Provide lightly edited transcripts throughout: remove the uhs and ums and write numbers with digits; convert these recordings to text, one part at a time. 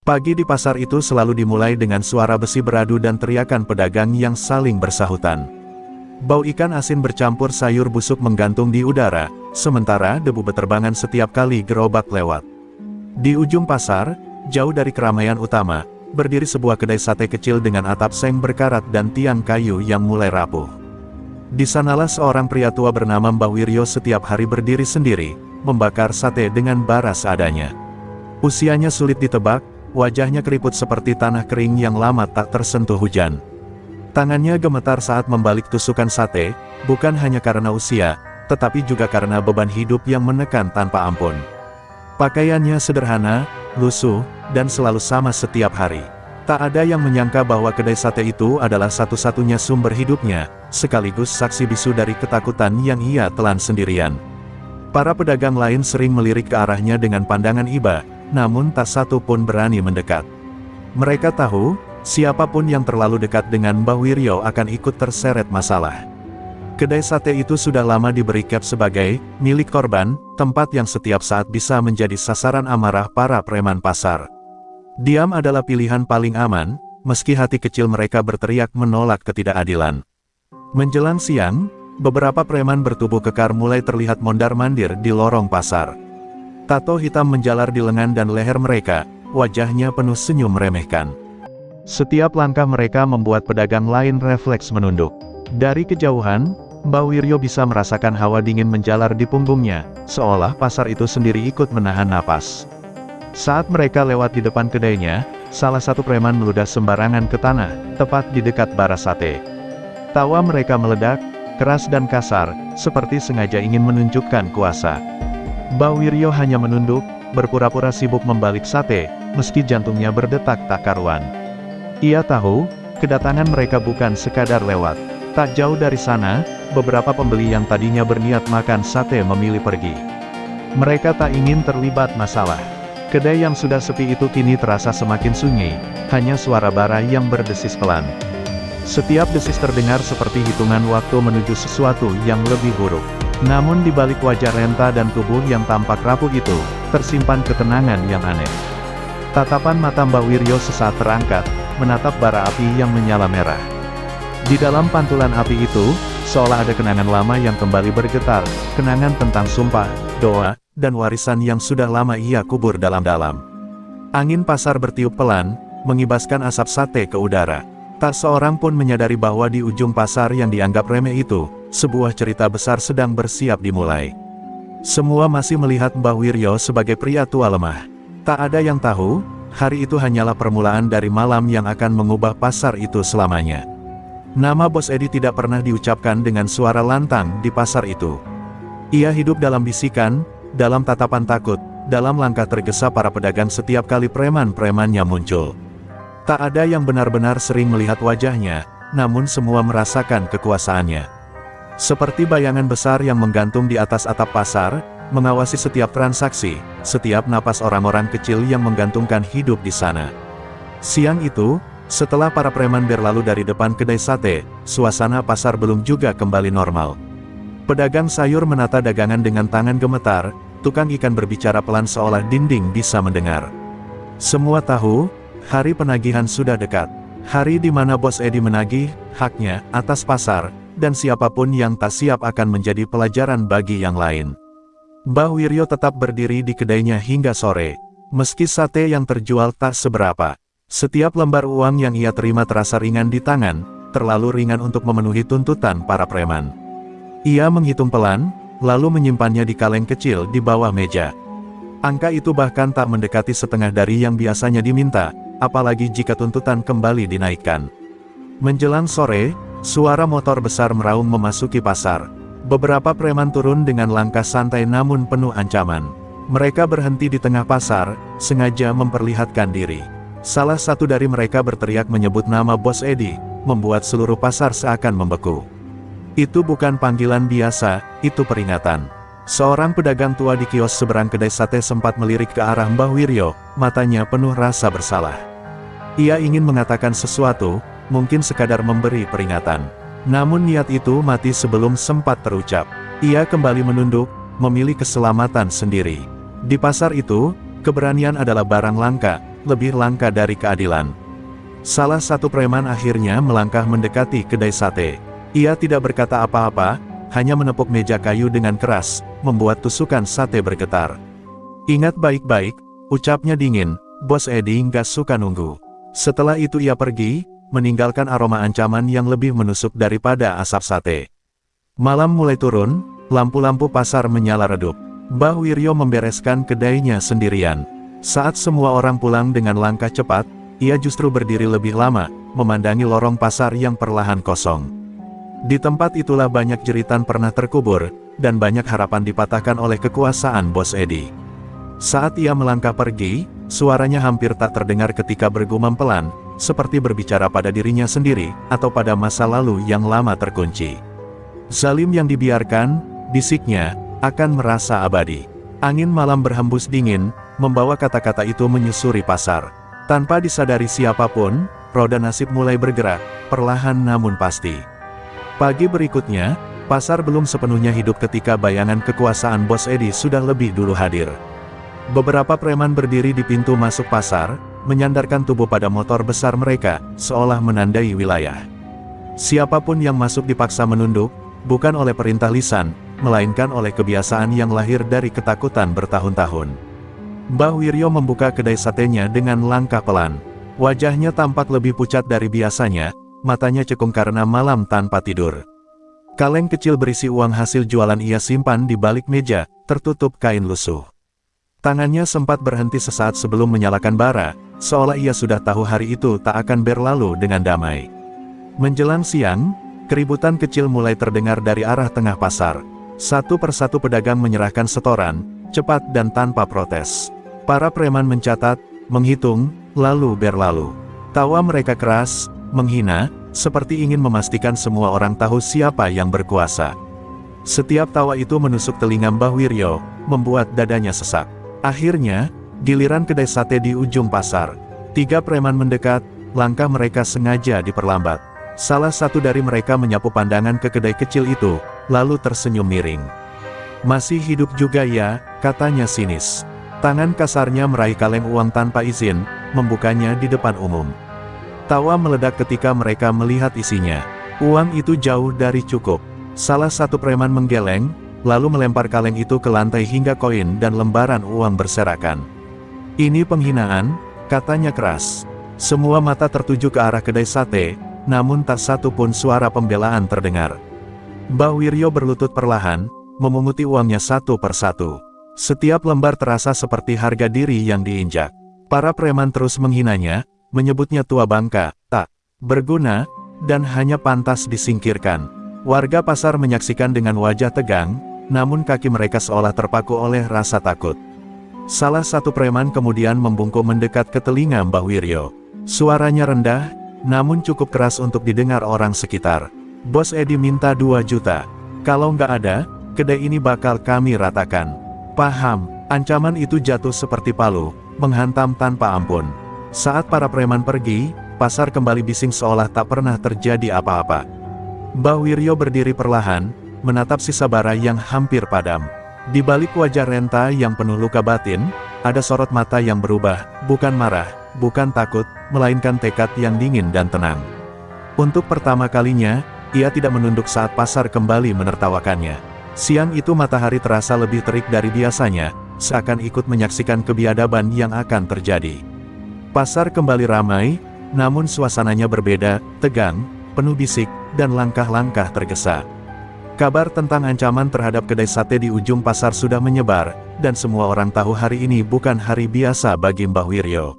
Pagi di pasar itu selalu dimulai dengan suara besi beradu dan teriakan pedagang yang saling bersahutan. Bau ikan asin bercampur sayur busuk menggantung di udara, sementara debu beterbangan setiap kali gerobak lewat. Di ujung pasar, jauh dari keramaian utama, berdiri sebuah kedai sate kecil dengan atap seng berkarat dan tiang kayu yang mulai rapuh. Di sanalah seorang pria tua bernama Mbah Wiryo setiap hari berdiri sendiri, membakar sate dengan bara seadanya. Usianya sulit ditebak, wajahnya keriput seperti tanah kering yang lama tak tersentuh hujan. Tangannya gemetar saat membalik tusukan sate, bukan hanya karena usia, tetapi juga karena beban hidup yang menekan tanpa ampun. Pakaiannya sederhana, lusuh, dan selalu sama setiap hari. Tak ada yang menyangka bahwa kedai sate itu adalah satu-satunya sumber hidupnya, sekaligus saksi bisu dari ketakutan yang ia telan sendirian. Para pedagang lain sering melirik ke arahnya dengan pandangan iba, namun tak satu pun berani mendekat. Mereka tahu, siapapun yang terlalu dekat dengan Mbah Wiryo akan ikut terseret masalah. Kedai sate itu sudah lama diberi cap sebagai milik korban, tempat yang setiap saat bisa menjadi sasaran amarah para preman pasar. Diam adalah pilihan paling aman, meski hati kecil mereka berteriak menolak ketidakadilan. Menjelang siang, beberapa preman bertubuh kekar mulai terlihat mondar-mandir di lorong pasar. Tato hitam menjalar di lengan dan leher mereka, wajahnya penuh senyum meremehkan. Setiap langkah mereka membuat pedagang lain refleks menunduk. Dari kejauhan, Mbah Wiryo bisa merasakan hawa dingin menjalar di punggungnya, seolah pasar itu sendiri ikut menahan napas. Saat mereka lewat di depan kedainya, salah satu preman meludah sembarangan ke tanah, tepat di dekat bara sate. Tawa mereka meledak, keras dan kasar, seperti sengaja ingin menunjukkan kuasa. Mbah Wiryo hanya menunduk, berpura-pura sibuk membalik sate, meski jantungnya berdetak tak karuan. Ia tahu, kedatangan mereka bukan sekadar lewat. Tak jauh dari sana, beberapa pembeli yang tadinya berniat makan sate memilih pergi. Mereka tak ingin terlibat masalah. Kedai yang sudah sepi itu kini terasa semakin sunyi, hanya suara bara yang berdesis pelan. Setiap desis terdengar seperti hitungan waktu menuju sesuatu yang lebih buruk. Namun di balik wajah renta dan tubuh yang tampak rapuh itu, tersimpan ketenangan yang aneh. Tatapan mata Mbah Wiryo sesaat terangkat, menatap bara api yang menyala merah. Di dalam pantulan api itu, seolah ada kenangan lama yang kembali bergetar, kenangan tentang sumpah, doa, dan warisan yang sudah lama ia kubur dalam-dalam. Angin pasar bertiup pelan, mengibaskan asap sate ke udara. Tak seorang pun menyadari bahwa di ujung pasar yang dianggap remeh itu, sebuah cerita besar sedang bersiap dimulai. Semua masih melihat Mbah Wiryo sebagai pria tua lemah. Tak ada yang tahu, hari itu hanyalah permulaan dari malam yang akan mengubah pasar itu selamanya. Nama Bos Edi tidak pernah diucapkan dengan suara lantang di pasar itu. Ia hidup dalam bisikan, dalam tatapan takut, dalam langkah tergesa para pedagang setiap kali preman-premannya muncul. Tak ada yang benar-benar sering melihat wajahnya, namun semua merasakan kekuasaannya. Seperti bayangan besar yang menggantung di atas atap pasar, mengawasi setiap transaksi, setiap napas orang-orang kecil yang menggantungkan hidup di sana. Siang itu, setelah para preman berlalu dari depan kedai sate, suasana pasar belum juga kembali normal. Pedagang sayur menata dagangan dengan tangan gemetar, tukang ikan berbicara pelan seolah dinding bisa mendengar. Semua tahu, hari penagihan sudah dekat. Hari di mana Bos Edi menagih haknya atas pasar, dan siapapun yang tak siap akan menjadi pelajaran bagi yang lain. Mbah Wiryo tetap berdiri di kedainya hingga sore. Meski sate yang terjual tak seberapa, setiap lembar uang yang ia terima terasa ringan di tangan, terlalu ringan untuk memenuhi tuntutan para preman. Ia menghitung pelan, lalu menyimpannya di kaleng kecil di bawah meja. Angka itu bahkan tak mendekati setengah dari yang biasanya diminta, apalagi jika tuntutan kembali dinaikkan. Menjelang sore, suara motor besar meraung memasuki pasar. Beberapa preman turun dengan langkah santai namun penuh ancaman. Mereka berhenti di tengah pasar, sengaja memperlihatkan diri. Salah satu dari mereka berteriak menyebut nama Bos Edi, membuat seluruh pasar seakan membeku. Itu bukan panggilan biasa, itu peringatan. Seorang pedagang tua di kios seberang kedai sate sempat melirik ke arah Mbah Wiryo, matanya penuh rasa bersalah. Ia ingin mengatakan sesuatu, mungkin sekadar memberi peringatan. Namun niat itu mati sebelum sempat terucap. Ia kembali menunduk, memilih keselamatan sendiri. Di pasar itu, keberanian adalah barang langka, lebih langka dari keadilan. Salah satu preman akhirnya melangkah mendekati kedai sate. Ia tidak berkata apa-apa, hanya menepuk meja kayu dengan keras, membuat tusukan sate bergetar. "Ingat baik-baik," ucapnya dingin, "Bos Edi nggak suka nunggu." Setelah itu ia pergi, meninggalkan aroma ancaman yang lebih menusuk daripada asap sate. Malam mulai turun, lampu-lampu pasar menyala redup. Mbah Wiryo membereskan kedainya sendirian. Saat semua orang pulang dengan langkah cepat, ia justru berdiri lebih lama, memandangi lorong pasar yang perlahan kosong. Di tempat itulah banyak jeritan pernah terkubur, dan banyak harapan dipatahkan oleh kekuasaan Bos Edi. Saat ia melangkah pergi, suaranya hampir tak terdengar ketika bergumam pelan, seperti berbicara pada dirinya sendiri, atau pada masa lalu yang lama terkunci. "Zalim yang dibiarkan," bisiknya, "akan merasa abadi." Angin malam berhembus dingin, membawa kata-kata itu menyusuri pasar. Tanpa disadari siapapun, roda nasib mulai bergerak, perlahan namun pasti. Pagi berikutnya, pasar belum sepenuhnya hidup ketika bayangan kekuasaan Bos Edi sudah lebih dulu hadir. Beberapa preman berdiri di pintu masuk pasar, menyandarkan tubuh pada motor besar mereka, seolah menandai wilayah. Siapapun yang masuk dipaksa menunduk, bukan oleh perintah lisan, melainkan oleh kebiasaan yang lahir dari ketakutan bertahun-tahun. Mbah Wiryo membuka kedai satenya dengan langkah pelan. Wajahnya tampak lebih pucat dari biasanya, matanya cekung karena malam tanpa tidur. Kaleng kecil berisi uang hasil jualan ia simpan di balik meja, tertutup kain lusuh. Tangannya sempat berhenti sesaat sebelum menyalakan bara, seolah ia sudah tahu hari itu tak akan berlalu dengan damai. Menjelang siang, keributan kecil mulai terdengar dari arah tengah pasar. Satu persatu pedagang menyerahkan setoran, cepat dan tanpa protes. Para preman mencatat, menghitung, lalu berlalu. Tawa mereka keras, menghina, seperti ingin memastikan semua orang tahu siapa yang berkuasa. Setiap tawa itu menusuk telinga Mbah Wiryo, membuat dadanya sesak. Akhirnya, giliran kedai sate di ujung pasar. 3 preman mendekat, langkah mereka sengaja diperlambat. Salah satu dari mereka menyapu pandangan ke kedai kecil itu, lalu tersenyum miring. "Masih hidup juga ya," katanya sinis. Tangan kasarnya meraih kaleng uang tanpa izin, membukanya di depan umum. Tawa meledak ketika mereka melihat isinya. Uang itu jauh dari cukup. Salah satu preman menggeleng, lalu melempar kaleng itu ke lantai hingga koin dan lembaran uang berserakan. "Ini penghinaan," katanya keras. Semua mata tertuju ke arah kedai sate, namun tak satu pun suara pembelaan terdengar. Mbah Wiryo berlutut perlahan, memunguti uangnya satu persatu. Setiap lembar terasa seperti harga diri yang diinjak. Para preman terus menghinanya, menyebutnya tua bangka, tak berguna, dan hanya pantas disingkirkan. Warga pasar menyaksikan dengan wajah tegang, namun kaki mereka seolah terpaku oleh rasa takut. Salah satu preman kemudian membungkuk mendekat ke telinga Mbah Wiryo. Suaranya rendah, namun cukup keras untuk didengar orang sekitar. "Bos Edi minta 2 juta. Kalau nggak ada, kedai ini bakal kami ratakan." Paham, ancaman itu jatuh seperti palu, menghantam tanpa ampun. Saat para preman pergi, pasar kembali bising seolah tak pernah terjadi apa-apa. Mbah Wiryo berdiri perlahan, menatap sisa bara yang hampir padam. Di balik wajah renta yang penuh luka batin, ada sorot mata yang berubah, bukan marah, bukan takut, melainkan tekad yang dingin dan tenang. Untuk pertama kalinya, ia tidak menunduk saat pasar kembali menertawakannya. Siang itu matahari terasa lebih terik dari biasanya, seakan ikut menyaksikan kebiadaban yang akan terjadi. Pasar kembali ramai, namun suasananya berbeda, tegang, penuh bisik, dan langkah-langkah tergesa. Kabar tentang ancaman terhadap kedai sate di ujung pasar sudah menyebar, dan semua orang tahu hari ini bukan hari biasa bagi Mbah Wiryo.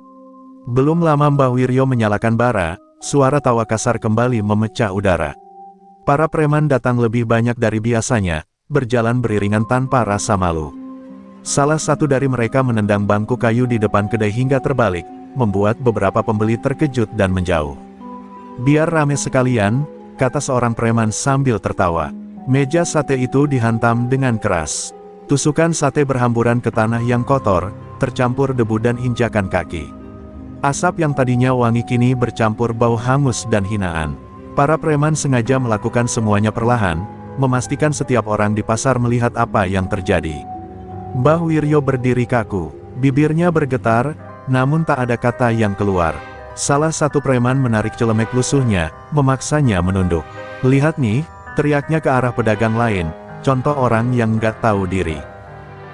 Belum lama Mbah Wiryo menyalakan bara, suara tawa kasar kembali memecah udara. Para preman datang lebih banyak dari biasanya, berjalan beriringan tanpa rasa malu. Salah satu dari mereka menendang bangku kayu di depan kedai hingga terbalik, membuat beberapa pembeli terkejut dan menjauh. "Biar rame sekalian," kata seorang preman sambil tertawa. Meja sate itu dihantam dengan keras. Tusukan sate berhamburan ke tanah yang kotor, tercampur debu dan injakan kaki. Asap yang tadinya wangi kini bercampur bau hangus dan hinaan. Para preman sengaja melakukan semuanya perlahan, memastikan setiap orang di pasar melihat apa yang terjadi. Mbah Wiryo berdiri kaku, bibirnya bergetar, namun tak ada kata yang keluar. Salah satu preman menarik celemek lusuhnya, memaksanya menunduk. "Lihat nih," teriaknya ke arah pedagang lain, contoh orang yang nggak tahu diri.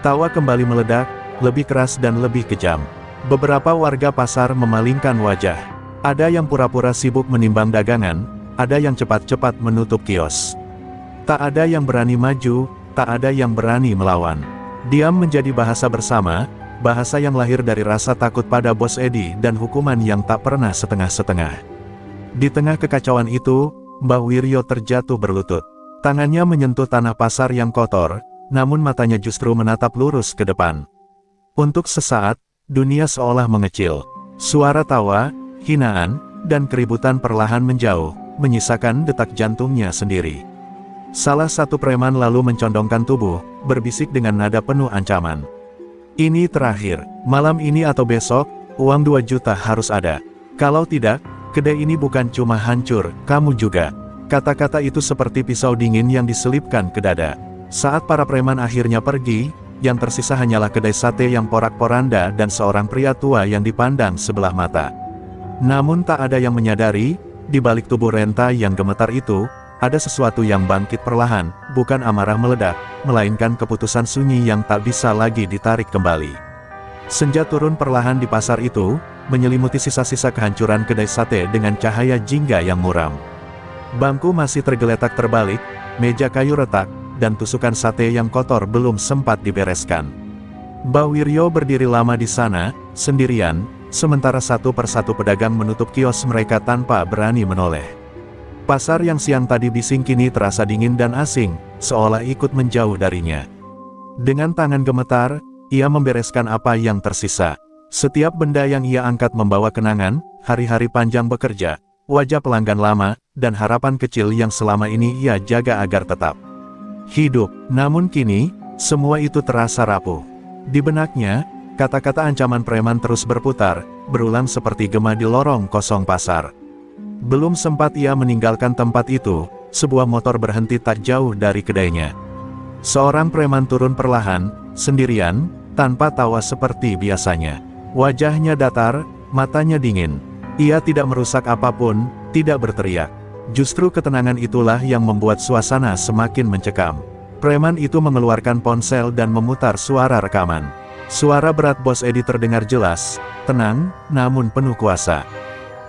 Tawa kembali meledak, lebih keras dan lebih kejam. Beberapa warga pasar memalingkan wajah. Ada yang pura-pura sibuk menimbang dagangan, ada yang cepat-cepat menutup kios. Tak ada yang berani maju, tak ada yang berani melawan. Diam menjadi bahasa bersama, bahasa yang lahir dari rasa takut pada Bos Edi dan hukuman yang tak pernah setengah-setengah. Di tengah kekacauan itu, Mbah Wiryo terjatuh berlutut. Tangannya menyentuh tanah pasar yang kotor, namun matanya justru menatap lurus ke depan. Untuk sesaat, dunia seolah mengecil. Suara tawa, hinaan, dan keributan perlahan menjauh, menyisakan detak jantungnya sendiri. Salah satu preman lalu mencondongkan tubuh, berbisik dengan nada penuh ancaman. "Ini terakhir, malam ini atau besok, uang 2 juta harus ada. Kalau tidak, kedai ini bukan cuma hancur, kamu juga." Kata-kata itu seperti pisau dingin yang diselipkan ke dada. Saat para preman akhirnya pergi, yang tersisa hanyalah kedai sate yang porak-poranda dan seorang pria tua yang dipandang sebelah mata. Namun tak ada yang menyadari, di balik tubuh renta yang gemetar itu, ada sesuatu yang bangkit perlahan, bukan amarah meledak, melainkan keputusan sunyi yang tak bisa lagi ditarik kembali. Senja turun perlahan di pasar itu, menyelimuti sisa-sisa kehancuran kedai sate dengan cahaya jingga yang muram. Bangku masih tergeletak terbalik, meja kayu retak, dan tusukan sate yang kotor belum sempat dibereskan. Mbah Wiryo berdiri lama di sana, sendirian, sementara satu persatu pedagang menutup kios mereka tanpa berani menoleh. Pasar yang siang tadi bising kini terasa dingin dan asing, seolah ikut menjauh darinya. Dengan tangan gemetar, ia membereskan apa yang tersisa. Setiap benda yang ia angkat membawa kenangan, hari-hari panjang bekerja, wajah pelanggan lama, dan harapan kecil yang selama ini ia jaga agar tetap hidup. Namun kini, semua itu terasa rapuh. Di benaknya, kata-kata ancaman preman terus berputar, berulang seperti gema di lorong kosong pasar. Belum sempat ia meninggalkan tempat itu, sebuah motor berhenti tak jauh dari kedainya. Seorang preman turun perlahan, sendirian, tanpa tawa seperti biasanya. Wajahnya datar, matanya dingin. Ia tidak merusak apapun, tidak berteriak. Justru ketenangan itulah yang membuat suasana semakin mencekam. Preman itu mengeluarkan ponsel dan memutar suara rekaman. Suara berat Bos Edi terdengar jelas, tenang, namun penuh kuasa.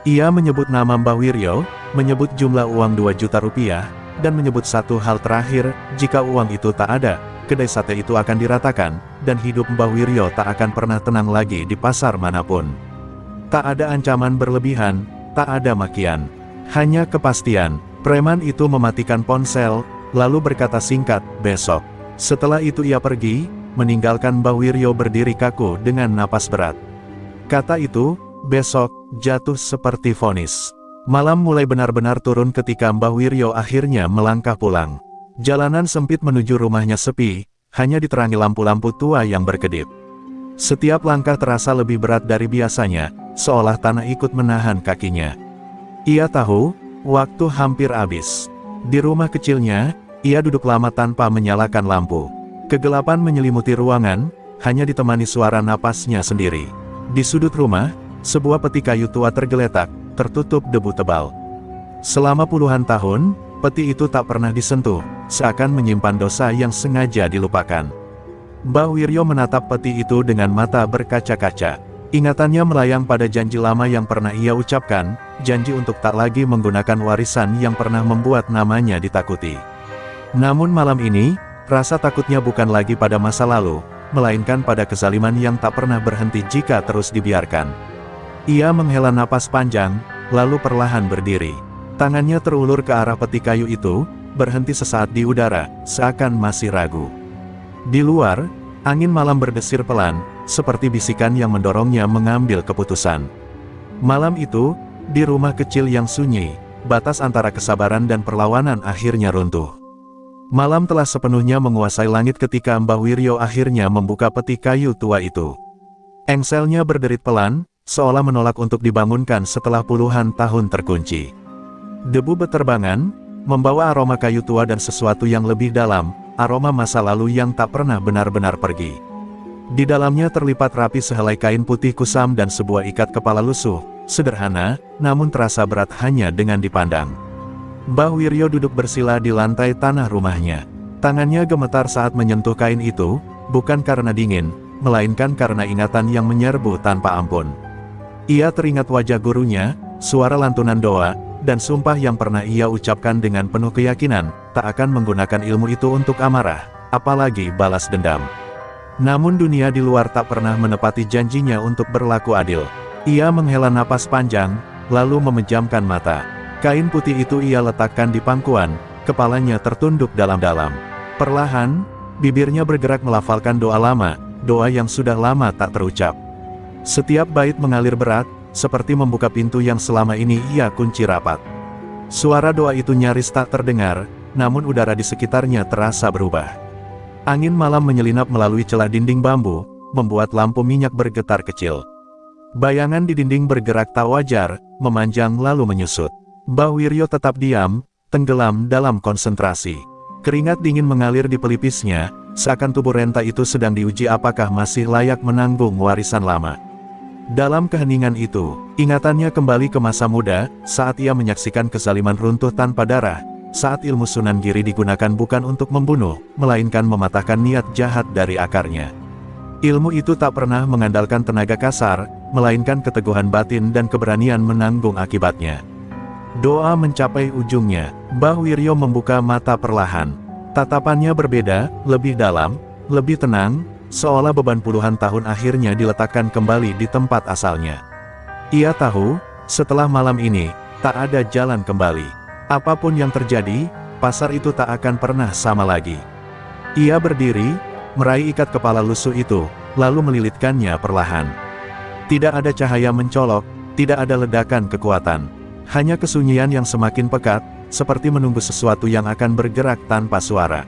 Ia menyebut nama Mbah Wiryo, menyebut jumlah uang 2 juta rupiah, dan menyebut satu hal terakhir, jika uang itu tak ada, kedai sate itu akan diratakan, dan hidup Mbah Wiryo tak akan pernah tenang lagi di pasar manapun. Tak ada ancaman berlebihan, tak ada makian. Hanya kepastian. Preman itu mematikan ponsel, lalu berkata singkat, "Besok." Setelah itu ia pergi, meninggalkan Mbah Wiryo berdiri kaku dengan napas berat. Kata itu, "besok," jatuh seperti vonis. Malam mulai benar-benar turun ketika Mbah Wiryo akhirnya melangkah pulang. Jalanan sempit menuju rumahnya sepi, hanya diterangi lampu-lampu tua yang berkedip. Setiap langkah terasa lebih berat dari biasanya, seolah tanah ikut menahan kakinya. Ia tahu, waktu hampir habis. Di rumah kecilnya, ia duduk lama tanpa menyalakan lampu. Kegelapan menyelimuti ruangan, hanya ditemani suara napasnya sendiri. Di sudut rumah, sebuah peti kayu tua tergeletak, tertutup debu tebal. Selama puluhan tahun, peti itu tak pernah disentuh, seakan menyimpan dosa yang sengaja dilupakan. Mbah Wiryo menatap peti itu dengan mata berkaca-kaca. Ingatannya melayang pada janji lama yang pernah ia ucapkan, janji untuk tak lagi menggunakan warisan yang pernah membuat namanya ditakuti. Namun malam ini, rasa takutnya bukan lagi pada masa lalu, melainkan pada kezaliman yang tak pernah berhenti jika terus dibiarkan. Ia menghela napas panjang, lalu perlahan berdiri. Tangannya terulur ke arah peti kayu itu, berhenti sesaat di udara, seakan masih ragu. Di luar, angin malam berdesir pelan, seperti bisikan yang mendorongnya mengambil keputusan. Malam itu, di rumah kecil yang sunyi, batas antara kesabaran dan perlawanan akhirnya runtuh. Malam telah sepenuhnya menguasai langit ketika Mbah Wiryo akhirnya membuka peti kayu tua itu. Engselnya berderit pelan, seolah menolak untuk dibangunkan setelah puluhan tahun terkunci. Debu beterbangan, membawa aroma kayu tua dan sesuatu yang lebih dalam, aroma masa lalu yang tak pernah benar-benar pergi. Di dalamnya terlipat rapi sehelai kain putih kusam dan sebuah ikat kepala lusuh, sederhana, namun terasa berat hanya dengan dipandang. Mbah Wiryo duduk bersila di lantai tanah rumahnya. Tangannya gemetar saat menyentuh kain itu, bukan karena dingin, melainkan karena ingatan yang menyerbu tanpa ampun. Ia teringat wajah gurunya, suara lantunan doa, dan sumpah yang pernah ia ucapkan dengan penuh keyakinan, tak akan menggunakan ilmu itu untuk amarah, apalagi balas dendam. Namun dunia di luar tak pernah menepati janjinya untuk berlaku adil. Ia menghela napas panjang, lalu memejamkan mata. Kain putih itu ia letakkan di pangkuan, kepalanya tertunduk dalam-dalam. Perlahan, bibirnya bergerak melafalkan doa lama, doa yang sudah lama tak terucap. Setiap bait mengalir berat, seperti membuka pintu yang selama ini ia kunci rapat. Suara doa itu nyaris tak terdengar, namun udara di sekitarnya terasa berubah. Angin malam menyelinap melalui celah dinding bambu, membuat lampu minyak bergetar kecil. Bayangan di dinding bergerak tak wajar, memanjang lalu menyusut. Mbah Wiryo tetap diam, tenggelam dalam konsentrasi. Keringat dingin mengalir di pelipisnya, seakan tubuh renta itu sedang diuji apakah masih layak menanggung warisan lama. Dalam keheningan itu, ingatannya kembali ke masa muda, saat ia menyaksikan kezaliman runtuh tanpa darah, saat ilmu Sunan Giri digunakan bukan untuk membunuh, melainkan mematahkan niat jahat dari akarnya. Ilmu itu tak pernah mengandalkan tenaga kasar, melainkan keteguhan batin dan keberanian menanggung akibatnya. Doa mencapai ujungnya, Mbah Wiryo membuka mata perlahan. Tatapannya berbeda, lebih dalam, lebih tenang, seolah beban puluhan tahun akhirnya diletakkan kembali di tempat asalnya. Ia tahu, setelah malam ini, tak ada jalan kembali. Apapun yang terjadi, pasar itu tak akan pernah sama lagi. Ia berdiri, meraih ikat kepala lusuh itu, lalu melilitkannya perlahan. Tidak ada cahaya mencolok, tidak ada ledakan kekuatan. Hanya kesunyian yang semakin pekat, seperti menunggu sesuatu yang akan bergerak tanpa suara.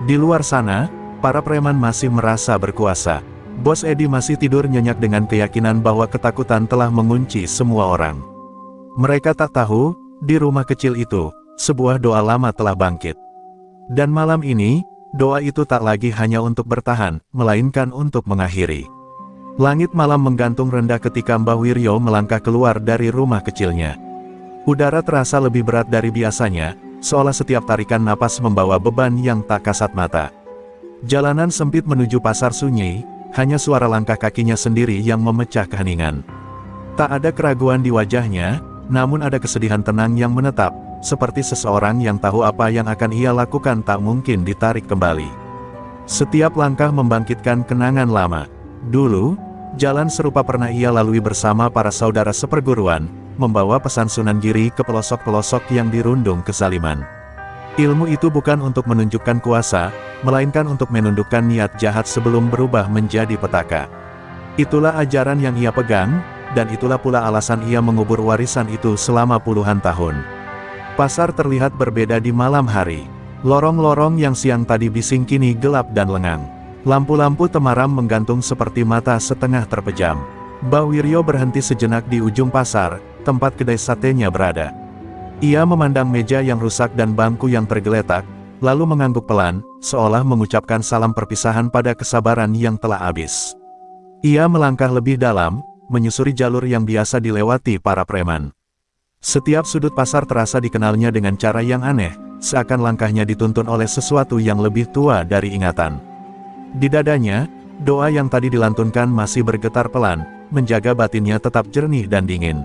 Di luar sana, para preman masih merasa berkuasa. Bos Edi masih tidur nyenyak dengan keyakinan bahwa ketakutan telah mengunci semua orang. Mereka tak tahu, di rumah kecil itu, sebuah doa lama telah bangkit. Dan malam ini, doa itu tak lagi hanya untuk bertahan, melainkan untuk mengakhiri. Langit malam menggantung rendah ketika Mbah Wiryo melangkah keluar dari rumah kecilnya. Udara terasa lebih berat dari biasanya, seolah setiap tarikan napas membawa beban yang tak kasat mata. Jalanan sempit menuju pasar sunyi, hanya suara langkah kakinya sendiri yang memecah keheningan. Tak ada keraguan di wajahnya, namun ada kesedihan tenang yang menetap, seperti seseorang yang tahu apa yang akan ia lakukan tak mungkin ditarik kembali. Setiap langkah membangkitkan kenangan lama. Dulu, jalan serupa pernah ia lalui bersama para saudara seperguruan, membawa pesan Sunan Giri ke pelosok-pelosok yang dirundung kezaliman. Ilmu itu bukan untuk menunjukkan kuasa, melainkan untuk menundukkan niat jahat sebelum berubah menjadi petaka. Itulah ajaran yang ia pegang, dan itulah pula alasan ia mengubur warisan itu selama puluhan tahun. Pasar terlihat berbeda di malam hari. Lorong-lorong yang siang tadi bising kini gelap dan lengang. Lampu-lampu temaram menggantung seperti mata setengah terpejam. Mbah Wiryo berhenti sejenak di ujung pasar, tempat kedai satenya berada. Ia memandang meja yang rusak dan bangku yang tergeletak, lalu mengangguk pelan, seolah mengucapkan salam perpisahan pada kesabaran yang telah habis. Ia melangkah lebih dalam, menyusuri jalur yang biasa dilewati para preman. Setiap sudut pasar terasa dikenalnya dengan cara yang aneh, seakan langkahnya dituntun oleh sesuatu yang lebih tua dari ingatan. Di dadanya, doa yang tadi dilantunkan masih bergetar pelan, menjaga batinnya tetap jernih dan dingin.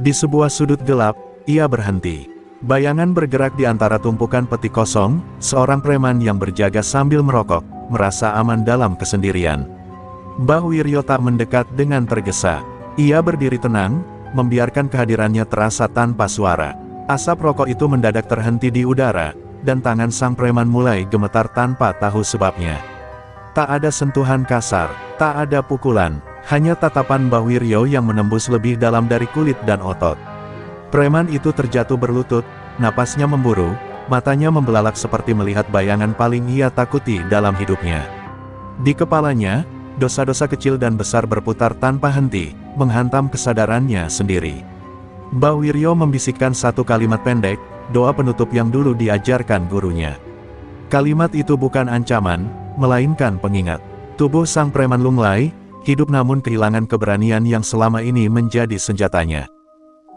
Di sebuah sudut gelap, ia berhenti. Bayangan bergerak di antara tumpukan peti kosong, seorang preman yang berjaga sambil merokok, merasa aman dalam kesendirian. Mbah Wiryo tak mendekat dengan tergesa. Ia berdiri tenang, membiarkan kehadirannya terasa tanpa suara. Asap rokok itu mendadak terhenti di udara, dan tangan sang preman mulai gemetar tanpa tahu sebabnya. Tak ada sentuhan kasar, tak ada pukulan, hanya tatapan Mbah Wiryo yang menembus lebih dalam dari kulit dan otot. Preman itu terjatuh berlutut, napasnya memburu, matanya membelalak seperti melihat bayangan paling ia takuti dalam hidupnya. Di kepalanya, dosa-dosa kecil dan besar berputar tanpa henti, menghantam kesadarannya sendiri. Mbah Wiryo membisikkan satu kalimat pendek, doa penutup yang dulu diajarkan gurunya. Kalimat itu bukan ancaman, melainkan pengingat. Tubuh sang preman lunglai, hidup namun kehilangan keberanian yang selama ini menjadi senjatanya.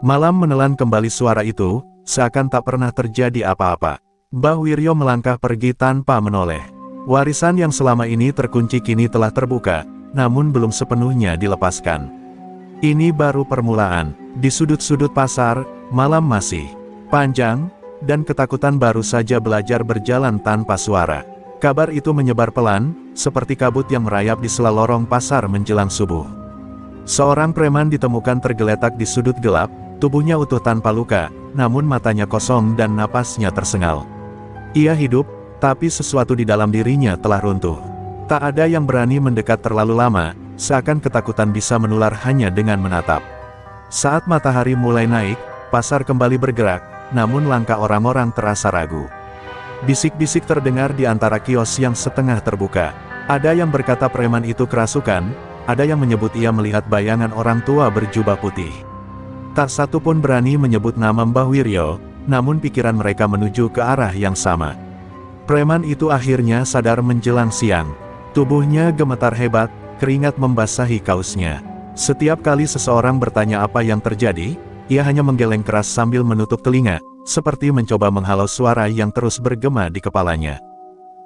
Malam menelan kembali suara itu, seakan tak pernah terjadi apa-apa. Mbah Wiryo melangkah pergi tanpa menoleh. Warisan yang selama ini terkunci kini telah terbuka, namun belum sepenuhnya dilepaskan. Ini baru permulaan. Di sudut-sudut pasar, malam masih panjang, dan ketakutan baru saja belajar berjalan tanpa suara. Kabar itu menyebar pelan, seperti kabut yang merayap di sela lorong pasar menjelang subuh. Seorang preman ditemukan tergeletak di sudut gelap, tubuhnya utuh tanpa luka, namun matanya kosong dan napasnya tersengal. Ia hidup, tapi sesuatu di dalam dirinya telah runtuh. Tak ada yang berani mendekat terlalu lama, seakan ketakutan bisa menular hanya dengan menatap. Saat matahari mulai naik, pasar kembali bergerak, namun langkah orang-orang terasa ragu. Bisik-bisik terdengar di antara kios yang setengah terbuka. Ada yang berkata preman itu kerasukan, ada yang menyebut ia melihat bayangan orang tua berjubah putih. Tak satu pun berani menyebut nama Mbah Wiryo, namun pikiran mereka menuju ke arah yang sama. Preman itu akhirnya sadar menjelang siang. Tubuhnya gemetar hebat, keringat membasahi kaosnya. Setiap kali seseorang bertanya apa yang terjadi, ia hanya menggeleng keras sambil menutup telinga, seperti mencoba menghalau suara yang terus bergema di kepalanya.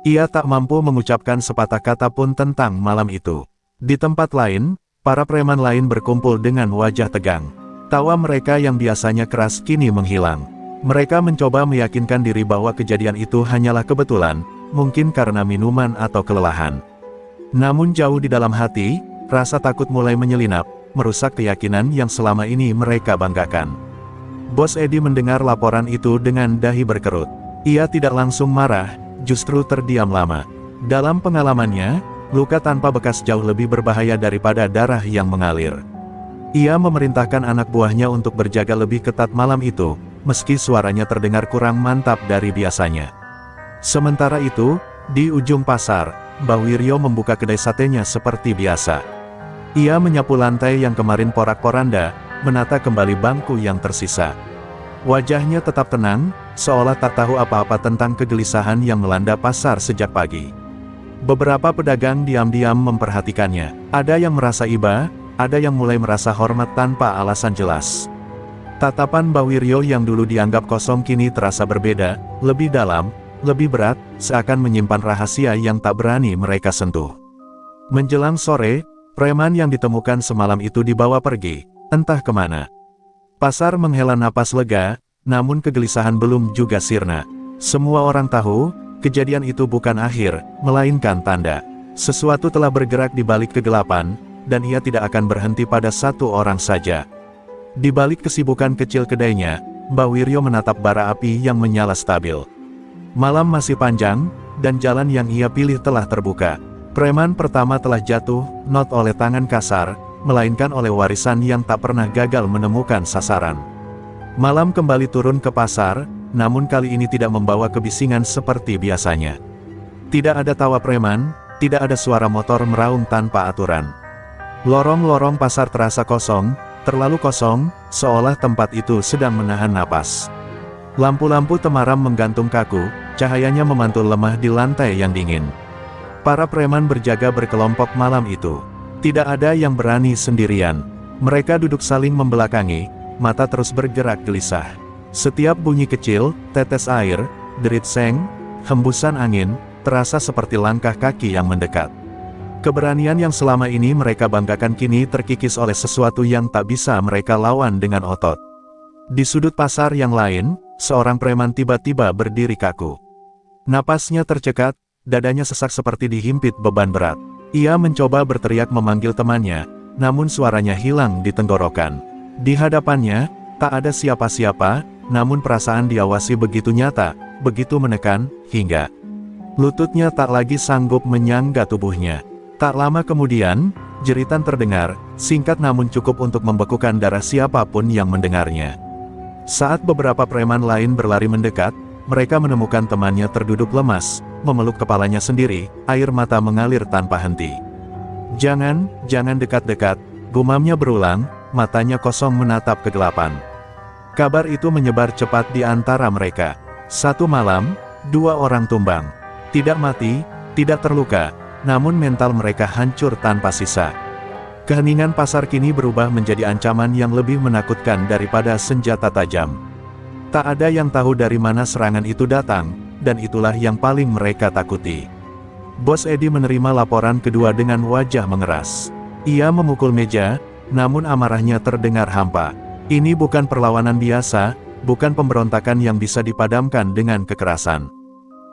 Ia tak mampu mengucapkan sepatah kata pun tentang malam itu. Di tempat lain, para preman lain berkumpul dengan wajah tegang. Tawa mereka yang biasanya keras kini menghilang. Mereka mencoba meyakinkan diri bahwa kejadian itu hanyalah kebetulan, mungkin karena minuman atau kelelahan. Namun jauh di dalam hati, rasa takut mulai menyelinap, merusak keyakinan yang selama ini mereka banggakan. Bos Edi mendengar laporan itu dengan dahi berkerut. Ia tidak langsung marah, justru terdiam lama. Dalam pengalamannya, luka tanpa bekas jauh lebih berbahaya daripada darah yang mengalir. Ia memerintahkan anak buahnya untuk berjaga lebih ketat malam itu, meski suaranya terdengar kurang mantap dari biasanya. Sementara itu, di ujung pasar, Mbah Wiryo membuka kedai satenya seperti biasa. Ia menyapu lantai yang kemarin porak-poranda, menata kembali bangku yang tersisa. Wajahnya tetap tenang, seolah tak tahu apa-apa tentang kegelisahan yang melanda pasar sejak pagi. Beberapa pedagang diam-diam memperhatikannya. Ada yang merasa iba, ada yang mulai merasa hormat tanpa alasan jelas. Tatapan Mbah Wiryo yang dulu dianggap kosong kini terasa berbeda, lebih dalam, lebih berat, seakan menyimpan rahasia yang tak berani mereka sentuh. Menjelang sore, preman yang ditemukan semalam itu dibawa pergi, entah kemana. Pasar menghela napas lega, namun kegelisahan belum juga sirna. Semua orang tahu, kejadian itu bukan akhir, melainkan tanda. Sesuatu telah bergerak di balik kegelapan, dan ia tidak akan berhenti pada satu orang saja. Di balik kesibukan kecil kedainya, Mbah Wiryo menatap bara api yang menyala stabil. Malam masih panjang, dan jalan yang ia pilih telah terbuka. Preman pertama telah jatuh, not oleh tangan kasar, melainkan oleh warisan yang tak pernah gagal menemukan sasaran. Malam kembali turun ke pasar, namun kali ini tidak membawa kebisingan seperti biasanya. Tidak ada tawa preman, tidak ada suara motor meraung tanpa aturan. Lorong-lorong pasar terasa kosong, terlalu kosong, seolah tempat itu sedang menahan napas. Lampu-lampu temaram menggantung kaku, cahayanya memantul lemah di lantai yang dingin. Para preman berjaga berkelompok malam itu. Tidak ada yang berani sendirian. Mereka duduk saling membelakangi, mata terus bergerak gelisah. Setiap bunyi kecil, tetes air, derit seng, hembusan angin, terasa seperti langkah kaki yang mendekat. Keberanian yang selama ini mereka banggakan kini terkikis oleh sesuatu yang tak bisa mereka lawan dengan otot. Di sudut pasar yang lain, seorang preman tiba-tiba berdiri kaku. Napasnya tercekat, dadanya sesak seperti dihimpit beban berat. Ia mencoba berteriak memanggil temannya, namun suaranya hilang di tenggorokan. Di hadapannya, tak ada siapa-siapa, namun perasaan diawasi begitu nyata, begitu menekan, hingga lututnya tak lagi sanggup menyangga tubuhnya. Tak lama kemudian, jeritan terdengar, singkat namun cukup untuk membekukan darah siapapun yang mendengarnya. Saat beberapa preman lain berlari mendekat, mereka menemukan temannya terduduk lemas, memeluk kepalanya sendiri, air mata mengalir tanpa henti. Jangan dekat-dekat, gumamnya berulang, matanya kosong menatap kegelapan. Kabar itu menyebar cepat di antara mereka. Satu malam, 2 orang tumbang. Tidak mati, tidak terluka, namun mental mereka hancur tanpa sisa. Keheningan pasar kini berubah menjadi ancaman yang lebih menakutkan daripada senjata tajam. Tak ada yang tahu dari mana serangan itu datang, dan itulah yang paling mereka takuti. Bos Edi menerima laporan kedua dengan wajah mengeras. Ia memukul meja, namun amarahnya terdengar hampa. Ini bukan perlawanan biasa, bukan pemberontakan yang bisa dipadamkan dengan kekerasan.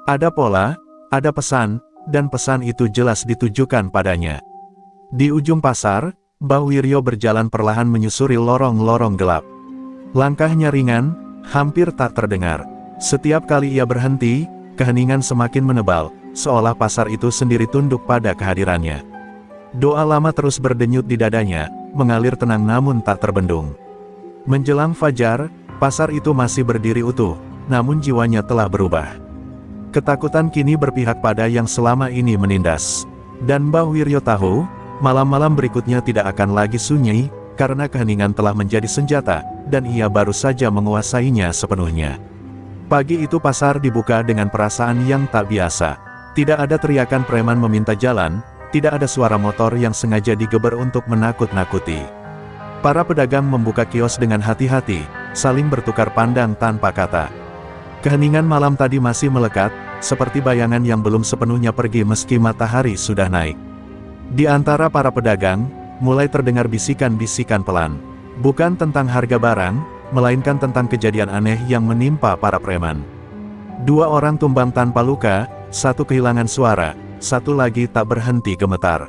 Ada pola, ada pesan, dan pesan itu jelas ditujukan padanya. Di ujung pasar, Mbah Wiryo berjalan perlahan menyusuri lorong-lorong gelap. Langkahnya ringan, hampir tak terdengar. Setiap kali ia berhenti, keheningan semakin menebal, seolah pasar itu sendiri tunduk pada kehadirannya. Doa lama terus berdenyut di dadanya, mengalir tenang namun tak terbendung. Menjelang fajar, pasar itu masih berdiri utuh, namun jiwanya telah berubah. Ketakutan kini berpihak pada yang selama ini menindas. Dan Mbah Wiryo tahu, malam-malam berikutnya tidak akan lagi sunyi, karena keheningan telah menjadi senjata, dan ia baru saja menguasainya sepenuhnya. Pagi itu pasar dibuka dengan perasaan yang tak biasa. Tidak ada teriakan preman meminta jalan, tidak ada suara motor yang sengaja digeber untuk menakut-nakuti. Para pedagang membuka kios dengan hati-hati, saling bertukar pandang tanpa kata. Keheningan malam tadi masih melekat, seperti bayangan yang belum sepenuhnya pergi meski matahari sudah naik. Di antara para pedagang, mulai terdengar bisikan-bisikan pelan. Bukan tentang harga barang, melainkan tentang kejadian aneh yang menimpa para preman. 2 orang tumbang tanpa luka, 1 kehilangan suara, 1 lagi tak berhenti gemetar.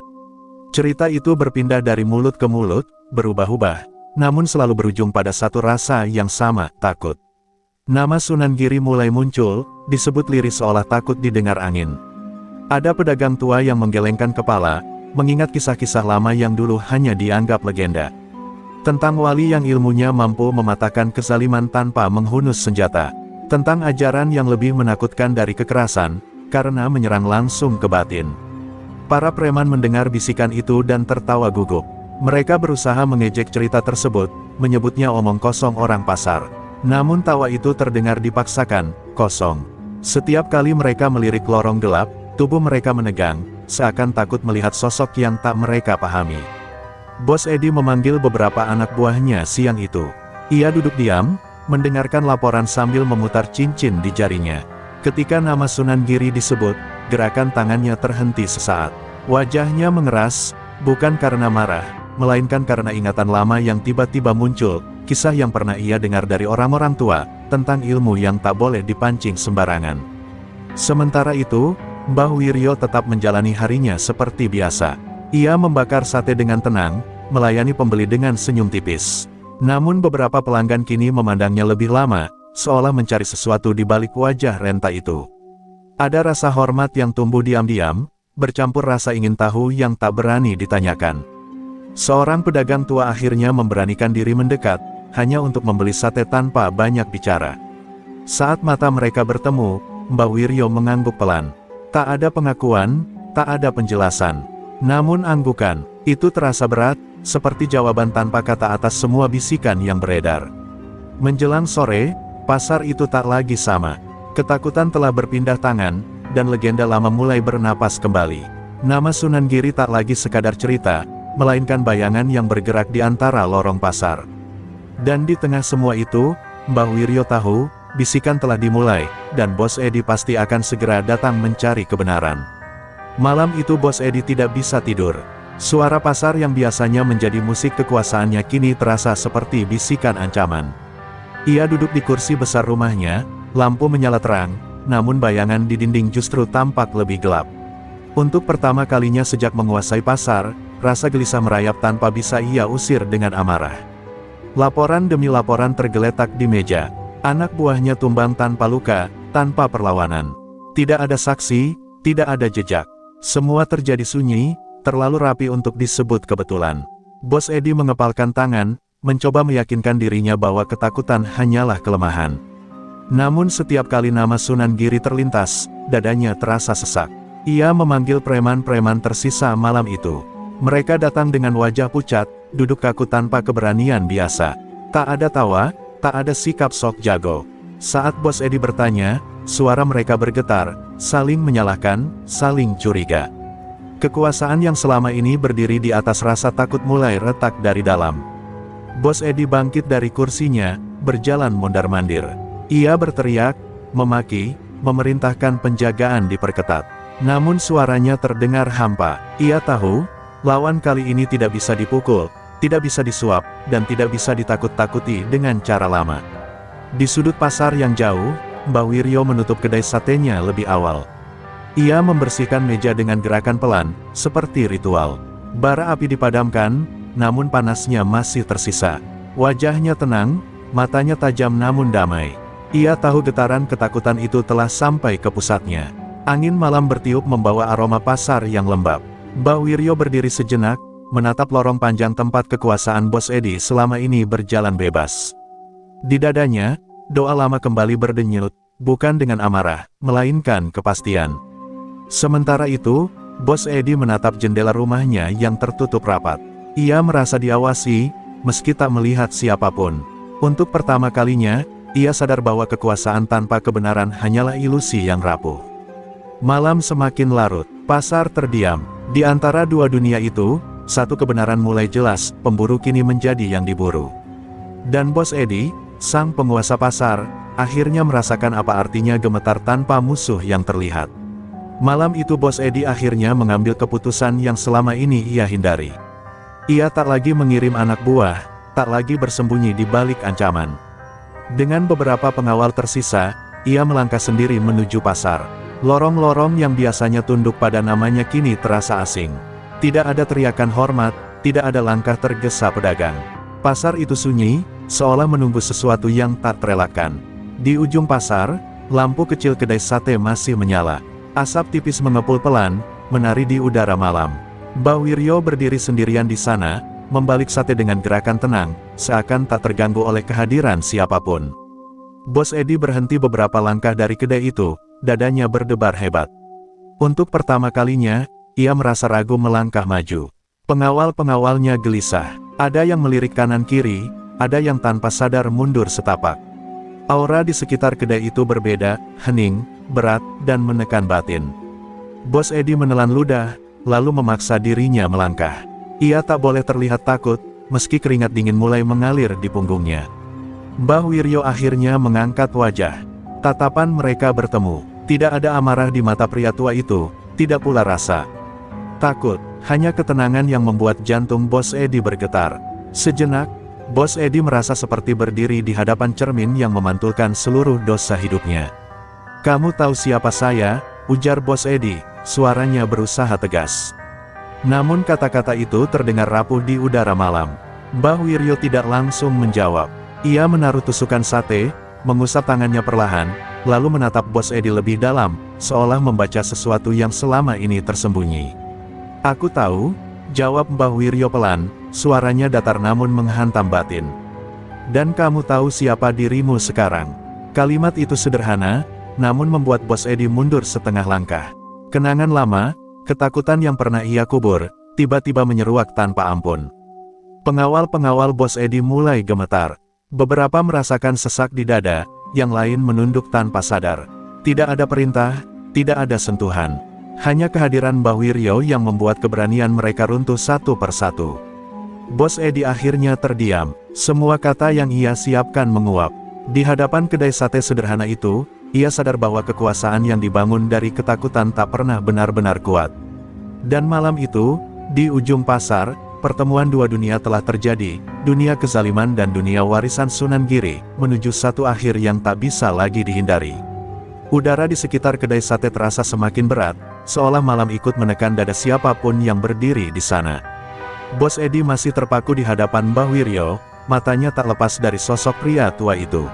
Cerita itu berpindah dari mulut ke mulut, berubah-ubah, namun selalu berujung pada satu rasa yang sama, takut. Nama Sunan Giri mulai muncul, disebut lirih seolah takut didengar angin. Ada pedagang tua yang menggelengkan kepala, mengingat kisah-kisah lama yang dulu hanya dianggap legenda. Tentang wali yang ilmunya mampu mematahkan kezaliman tanpa menghunus senjata. Tentang ajaran yang lebih menakutkan dari kekerasan, karena menyerang langsung ke batin. Para preman mendengar bisikan itu dan tertawa gugup. Mereka berusaha mengejek cerita tersebut, menyebutnya omong kosong orang pasar. Namun tawa itu terdengar dipaksakan, kosong. Setiap kali mereka melirik lorong gelap, tubuh mereka menegang, seakan takut melihat sosok yang tak mereka pahami. Bos Edi memanggil beberapa anak buahnya siang itu. Ia duduk diam, mendengarkan laporan sambil memutar cincin di jarinya. Ketika nama Sunan Giri disebut, gerakan tangannya terhenti sesaat. Wajahnya mengeras, bukan karena marah, melainkan karena ingatan lama yang tiba-tiba muncul, kisah yang pernah ia dengar dari orang-orang tua, tentang ilmu yang tak boleh dipancing sembarangan. Sementara itu, Mbah Wiryo tetap menjalani harinya seperti biasa. Ia membakar sate dengan tenang, melayani pembeli dengan senyum tipis. Namun beberapa pelanggan kini memandangnya lebih lama, seolah mencari sesuatu di balik wajah renta itu. Ada rasa hormat yang tumbuh diam-diam, bercampur rasa ingin tahu yang tak berani ditanyakan. Seorang pedagang tua akhirnya memberanikan diri mendekat, hanya untuk membeli sate tanpa banyak bicara. Saat mata mereka bertemu, Mbah Wiryo mengangguk pelan. Tak ada pengakuan, tak ada penjelasan. Namun anggukan, itu terasa berat, seperti jawaban tanpa kata atas semua bisikan yang beredar. Menjelang sore, pasar itu tak lagi sama. Ketakutan telah berpindah tangan, dan legenda lama mulai bernapas kembali. Nama Sunan Giri tak lagi sekadar cerita, melainkan bayangan yang bergerak di antara lorong pasar. Dan di tengah semua itu, Mbah Wiryo tahu, bisikan telah dimulai, dan Bos Edi pasti akan segera datang mencari kebenaran. Malam itu Bos Edi tidak bisa tidur. Suara pasar yang biasanya menjadi musik kekuasaannya kini terasa seperti bisikan ancaman. Ia duduk di kursi besar rumahnya, lampu menyala terang, namun bayangan di dinding justru tampak lebih gelap. Untuk pertama kalinya sejak menguasai pasar, rasa gelisah merayap tanpa bisa ia usir dengan amarah. Laporan demi laporan tergeletak di meja. Anak buahnya tumbang tanpa luka, tanpa perlawanan. Tidak ada saksi, tidak ada jejak. Semua terjadi sunyi, terlalu rapi untuk disebut kebetulan. Bos Edi mengepalkan tangan, mencoba meyakinkan dirinya bahwa ketakutan hanyalah kelemahan. Namun setiap kali nama Sunan Giri terlintas, dadanya terasa sesak. Ia memanggil preman-preman tersisa malam itu. Mereka datang dengan wajah pucat, duduk kaku tanpa keberanian biasa. Tak ada tawa, tak ada sikap sok jago. Saat Bos Edi bertanya, suara mereka bergetar, saling menyalahkan, saling curiga. Kekuasaan yang selama ini berdiri di atas rasa takut mulai retak dari dalam. Bos Edi bangkit dari kursinya, berjalan mondar-mandir. Ia berteriak, memaki, memerintahkan penjagaan diperketat. Namun suaranya terdengar hampa. Ia tahu, lawan kali ini tidak bisa dipukul, tidak bisa disuap, dan tidak bisa ditakut-takuti dengan cara lama. Di sudut pasar yang jauh, Mbah Wiryo menutup kedai satenya lebih awal. Ia membersihkan meja dengan gerakan pelan, seperti ritual. Bara api dipadamkan, namun panasnya masih tersisa. Wajahnya tenang, matanya tajam namun damai. Ia tahu getaran ketakutan itu telah sampai ke pusatnya. Angin malam bertiup membawa aroma pasar yang lembab. Mbah Wiryo berdiri sejenak, menatap lorong panjang tempat kekuasaan Bos Edi selama ini berjalan bebas. Di dadanya, doa lama kembali berdenyut, bukan dengan amarah, melainkan kepastian. Sementara itu, Bos Edi menatap jendela rumahnya yang tertutup rapat. Ia merasa diawasi, meski tak melihat siapapun. Untuk pertama kalinya, ia sadar bahwa kekuasaan tanpa kebenaran hanyalah ilusi yang rapuh. Malam semakin larut, pasar terdiam. Di antara dua dunia itu, satu kebenaran mulai jelas, pemburu kini menjadi yang diburu. Dan Bos Edi, sang penguasa pasar, akhirnya merasakan apa artinya gemetar tanpa musuh yang terlihat. Malam itu Bos Edi akhirnya mengambil keputusan yang selama ini ia hindari. Ia tak lagi mengirim anak buah, tak lagi bersembunyi di balik ancaman. Dengan beberapa pengawal tersisa, ia melangkah sendiri menuju pasar. Lorong-lorong yang biasanya tunduk pada namanya kini terasa asing. Tidak ada teriakan hormat, tidak ada langkah tergesa pedagang. Pasar itu sunyi, seolah menunggu sesuatu yang tak terelakkan. Di ujung pasar, lampu kecil kedai sate masih menyala. Asap tipis mengepul pelan, menari di udara malam. Mbah Wiryo berdiri sendirian di sana, membalik sate dengan gerakan tenang, seakan tak terganggu oleh kehadiran siapapun. Bos Edi berhenti beberapa langkah dari kedai itu, dadanya berdebar hebat. Untuk pertama kalinya, ia merasa ragu melangkah maju. Pengawal-pengawalnya gelisah. Ada yang melirik kanan-kiri, ada yang tanpa sadar mundur setapak. Aura di sekitar kedai itu berbeda, hening, berat, dan menekan batin. Bos Edi menelan ludah, lalu memaksa dirinya melangkah. Ia tak boleh terlihat takut, meski keringat dingin mulai mengalir di punggungnya. Mbah Wiryo akhirnya mengangkat wajah. Tatapan mereka bertemu. Tidak ada amarah di mata pria tua itu, tidak pula rasa takut, hanya ketenangan yang membuat jantung Bos Edi bergetar. Sejenak, Bos Edi merasa seperti berdiri di hadapan cermin yang memantulkan seluruh dosa hidupnya. "Kamu tahu siapa saya?" ujar Bos Edi, suaranya berusaha tegas. Namun kata-kata itu terdengar rapuh di udara malam. Mbah Wiryo tidak langsung menjawab. Ia menaruh tusukan sate, mengusap tangannya perlahan, lalu menatap Bos Edi lebih dalam, seolah membaca sesuatu yang selama ini tersembunyi. "Aku tahu," jawab Mbah Wiryo pelan, suaranya datar namun menghantam batin. "Dan kamu tahu siapa dirimu sekarang." Kalimat itu sederhana, namun membuat Bos Edi mundur setengah langkah. Kenangan lama, ketakutan yang pernah ia kubur, tiba-tiba menyeruak tanpa ampun. Pengawal-pengawal Bos Edi mulai gemetar. Beberapa merasakan sesak di dada, yang lain menunduk tanpa sadar. Tidak ada perintah, tidak ada sentuhan. Hanya kehadiran Mbah Wiryo yang membuat keberanian mereka runtuh satu persatu. Bos Edi akhirnya terdiam. Semua kata yang ia siapkan menguap. Di hadapan kedai sate sederhana itu, ia sadar bahwa kekuasaan yang dibangun dari ketakutan tak pernah benar-benar kuat. Dan malam itu, di ujung pasar, pertemuan dua dunia telah terjadi, dunia kezaliman dan dunia warisan Sunan Giri, menuju satu akhir yang tak bisa lagi dihindari. Udara di sekitar kedai sate terasa semakin berat, seolah malam ikut menekan dada siapapun yang berdiri di sana. Bos Edi masih terpaku di hadapan Mbah Wiryo, matanya tak lepas dari sosok pria tua itu.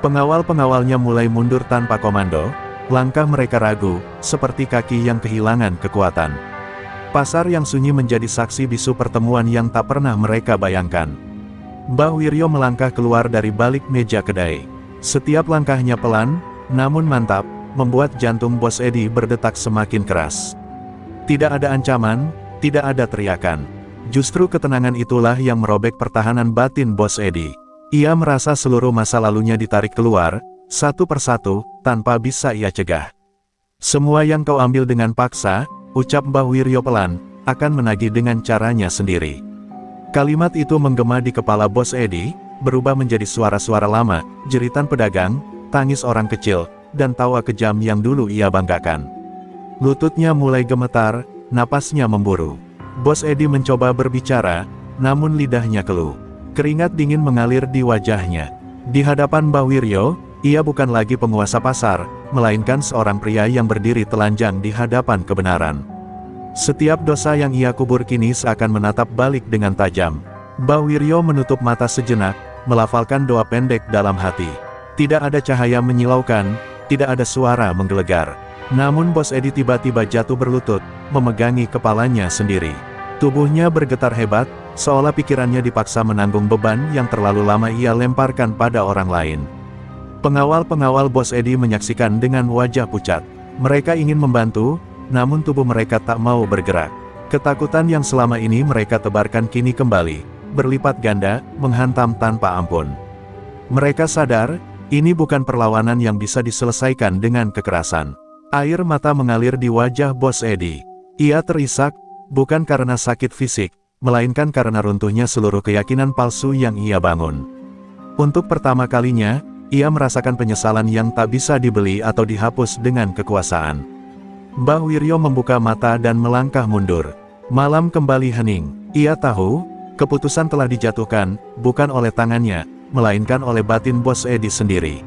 Pengawal-pengawalnya mulai mundur tanpa komando, langkah mereka ragu, seperti kaki yang kehilangan kekuatan. Pasar yang sunyi menjadi saksi bisu pertemuan yang tak pernah mereka bayangkan. Mbah Wiryo melangkah keluar dari balik meja kedai. Setiap langkahnya pelan, namun mantap, membuat jantung Bos Edi berdetak semakin keras. Tidak ada ancaman, tidak ada teriakan. Justru ketenangan itulah yang merobek pertahanan batin Bos Edi. Ia merasa seluruh masa lalunya ditarik keluar, satu persatu, tanpa bisa ia cegah. "Semua yang kau ambil dengan paksa, ucap Mbah Wiryo pelan, akan menagih dengan caranya sendiri. Kalimat itu menggema di kepala Bos Edi, berubah menjadi suara-suara lama, jeritan pedagang, tangis orang kecil, dan tawa kejam yang dulu ia banggakan. Lututnya mulai gemetar, napasnya memburu. Bos Edi mencoba berbicara, namun lidahnya keluh. Keringat dingin mengalir di wajahnya. Di hadapan Mbah Wiryo, ia bukan lagi penguasa pasar, melainkan seorang pria yang berdiri telanjang di hadapan kebenaran. Setiap dosa yang ia kubur kini seakan menatap balik dengan tajam. Mbah Wiryo menutup mata sejenak, melafalkan doa pendek dalam hati. Tidak ada cahaya menyilaukan, tidak ada suara menggelegar. Namun Bos Edi tiba-tiba jatuh berlutut, memegangi kepalanya sendiri. Tubuhnya bergetar hebat, seolah pikirannya dipaksa menanggung beban yang terlalu lama ia lemparkan pada orang lain. Pengawal-pengawal Bos Edi menyaksikan dengan wajah pucat. Mereka ingin membantu, namun tubuh mereka tak mau bergerak. Ketakutan yang selama ini mereka tebarkan kini kembali, berlipat ganda, menghantam tanpa ampun. Mereka sadar, ini bukan perlawanan yang bisa diselesaikan dengan kekerasan. Air mata mengalir di wajah Bos Edi. Ia terisak, bukan karena sakit fisik, melainkan karena runtuhnya seluruh keyakinan palsu yang ia bangun. Untuk pertama kalinya, ia merasakan penyesalan yang tak bisa dibeli atau dihapus dengan kekuasaan. Mbah Wiryo membuka mata dan melangkah mundur. Malam kembali hening. Ia tahu, keputusan telah dijatuhkan, bukan oleh tangannya, melainkan oleh batin Bos Edi sendiri.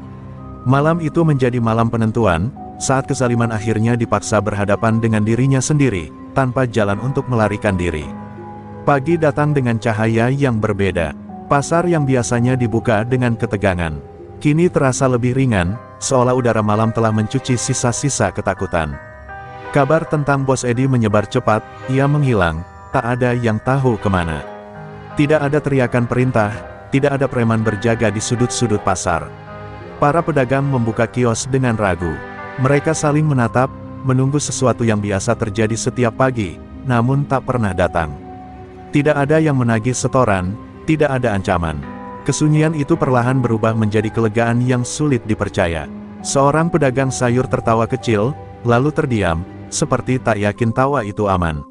Malam itu menjadi malam penentuan, saat kezaliman akhirnya dipaksa berhadapan dengan dirinya sendiri, tanpa jalan untuk melarikan diri. Pagi datang dengan cahaya yang berbeda. Pasar yang biasanya dibuka dengan ketegangan, kini terasa lebih ringan, seolah udara malam telah mencuci sisa-sisa ketakutan. Kabar tentang Bos Edi menyebar cepat, ia menghilang, tak ada yang tahu kemana. Tidak ada teriakan perintah, tidak ada preman berjaga di sudut-sudut pasar. Para pedagang membuka kios dengan ragu. Mereka saling menatap, menunggu sesuatu yang biasa terjadi setiap pagi, namun tak pernah datang. Tidak ada yang menagih setoran, tidak ada ancaman. Kesunyian itu perlahan berubah menjadi kelegaan yang sulit dipercaya. Seorang pedagang sayur tertawa kecil, lalu terdiam, seperti tak yakin tawa itu aman.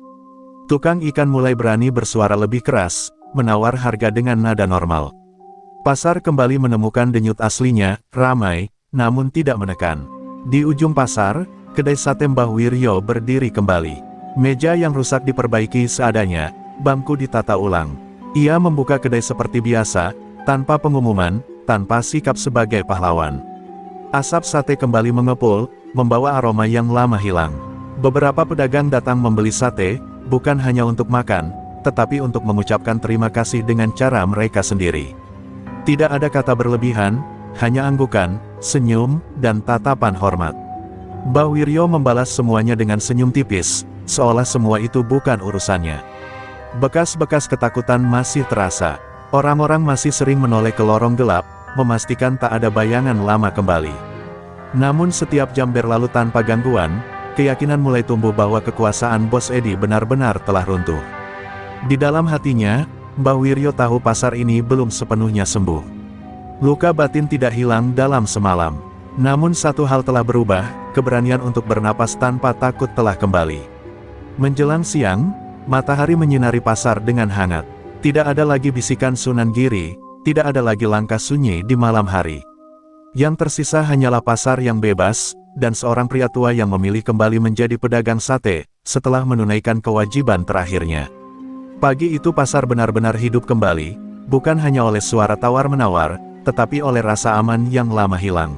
Tukang ikan mulai berani bersuara lebih keras, menawar harga dengan nada normal. Pasar kembali menemukan denyut aslinya, ramai, namun tidak menekan. Di ujung pasar, kedai sate Mbah Wiryo berdiri kembali. Meja yang rusak diperbaiki seadanya, bangku ditata ulang. Ia membuka kedai seperti biasa, tanpa pengumuman, tanpa sikap sebagai pahlawan. Asap sate kembali mengepul, membawa aroma yang lama hilang. Beberapa pedagang datang membeli sate, bukan hanya untuk makan, tetapi untuk mengucapkan terima kasih dengan cara mereka sendiri. Tidak ada kata berlebihan, hanya anggukan, senyum, dan tatapan hormat. Mbah Wiryo membalas semuanya dengan senyum tipis, seolah semua itu bukan urusannya. Bekas-bekas ketakutan masih terasa. Orang-orang masih sering menoleh ke lorong gelap, memastikan tak ada bayangan lama kembali. Namun setiap jam berlalu tanpa gangguan, keyakinan mulai tumbuh bahwa kekuasaan Bos Edi benar-benar telah runtuh. Di dalam hatinya, Mbah Wiryo tahu pasar ini belum sepenuhnya sembuh. Luka batin tidak hilang dalam semalam. Namun satu hal telah berubah, keberanian untuk bernapas tanpa takut telah kembali. Menjelang siang, matahari menyinari pasar dengan hangat. Tidak ada lagi bisikan Sunan Giri, tidak ada lagi langkah sunyi di malam hari. Yang tersisa hanyalah pasar yang bebas, dan seorang pria tua yang memilih kembali menjadi pedagang sate, setelah menunaikan kewajiban terakhirnya. Pagi itu pasar benar-benar hidup kembali, bukan hanya oleh suara tawar-menawar, tetapi oleh rasa aman yang lama hilang.